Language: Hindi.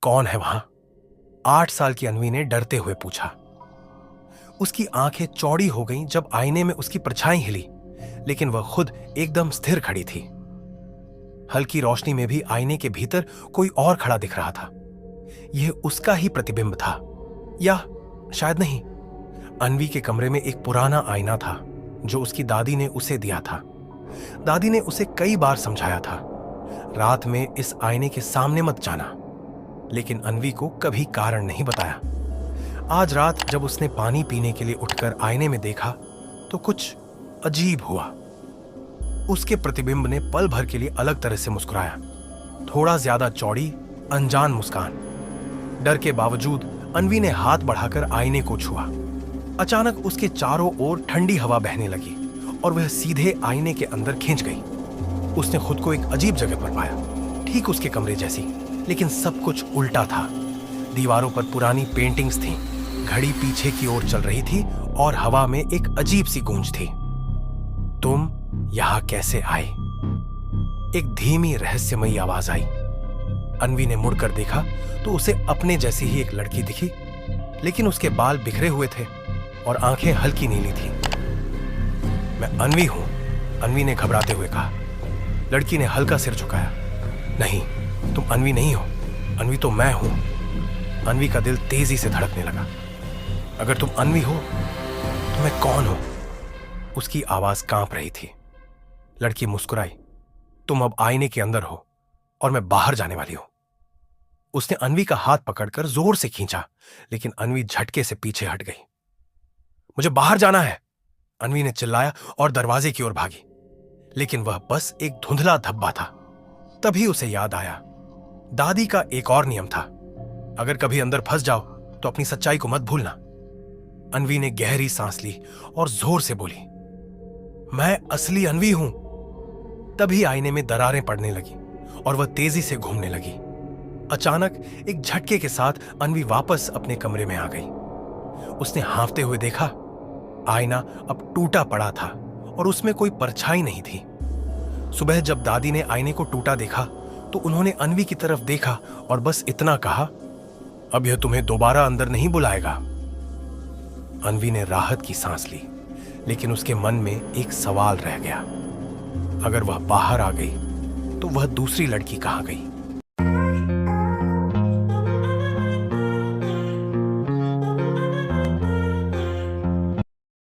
कौन है वहां? 8 साल की अनवी ने डरते हुए पूछा। उसकी आंखें चौड़ी हो गईं जब आईने में उसकी परछाई हिली, लेकिन वह खुद एकदम स्थिर खड़ी थी। हल्की रोशनी में भी आईने के भीतर कोई और खड़ा दिख रहा था। यह उसका ही प्रतिबिंब था, या शायद नहीं। अनवी के कमरे में एक पुराना आईना था जो उसकी दादी ने उसे दिया था। दादी ने उसे कई बार समझाया था, रात में इस आईने के सामने मत जाना, लेकिन अनवी को कभी कारण नहीं बताया। आज रात जब उसने पानी पीने के लिए उठकर आईने में देखा तो कुछ अजीब हुआ। उसके प्रतिबिंब ने पल भर के लिए अलग तरह से मुस्कुराया, थोड़ा ज्यादा चौड़ी, अनजान मुस्कान। डर के बावजूद अनवी ने हाथ बढ़ाकर आईने को छुआ। अचानक उसके चारों ओर ठंडी हवा बहने लगी और वह सीधे आईने के अंदर खींच गई। उसने खुद को एक अजीब जगह पर पाया, ठीक उसके कमरे जैसी, लेकिन सब कुछ उल्टा था। दीवारों पर पुरानी पेंटिंग्स थीं, घड़ी पीछे की ओर चल रही थी और हवा में एक अजीब सी गूंज थी। तुम यहां कैसे आए? एक धीमी रहस्यमयी आवाज आई। अनवी ने मुड़कर देखा तो उसे अपने जैसी ही एक लड़की दिखी, लेकिन उसके बाल बिखरे हुए थे और आंखें हल्की नीली थीं। मैं अनवी हूं, अनवी ने घबराते हुए कहा। लड़की ने हल्का सिर झुकाया। नहीं, तुम अनवी नहीं हो, अनवी तो मैं हूं। अनवी का दिल तेजी से धड़कने लगा। अगर तुम अनवी हो तो मैं कौन हूं? उसकी आवाज कांप रही थी। लड़की मुस्कुराई। तुम अब आईने के अंदर हो और मैं बाहर जाने वाली हूं। उसने अनवी का हाथ पकड़कर जोर से खींचा, लेकिन अनवी झटके से पीछे हट गई। मुझे बाहर जाना है, अनवी ने चिल्लाया और दरवाजे की ओर भागी, लेकिन वह बस एक धुंधला धब्बा था। तभी उसे याद आया, दादी का एक और नियम था, अगर कभी अंदर फंस जाओ तो अपनी सच्चाई को मत भूलना। अनवी ने गहरी सांस ली और जोर से बोली, मैं असली अनवी हूं। तभी आईने में दरारें पड़ने लगी और वह तेजी से घूमने लगी। अचानक एक झटके के साथ अनवी वापस अपने कमरे में आ गई। उसने हाँफते हुए देखा, आईना अब टूटा पड़ा था और उसमें कोई परछाई नहीं थी। सुबह जब दादी ने आईने को टूटा देखा तो उन्होंने अनवी की तरफ देखा और बस इतना कहा, अब यह तुम्हें दोबारा अंदर नहीं बुलाएगा। अनवी ने राहत की सांस ली, लेकिन उसके मन में एक सवाल रह गया। अगर वह बाहर आ गई तो वह दूसरी लड़की कहां गई?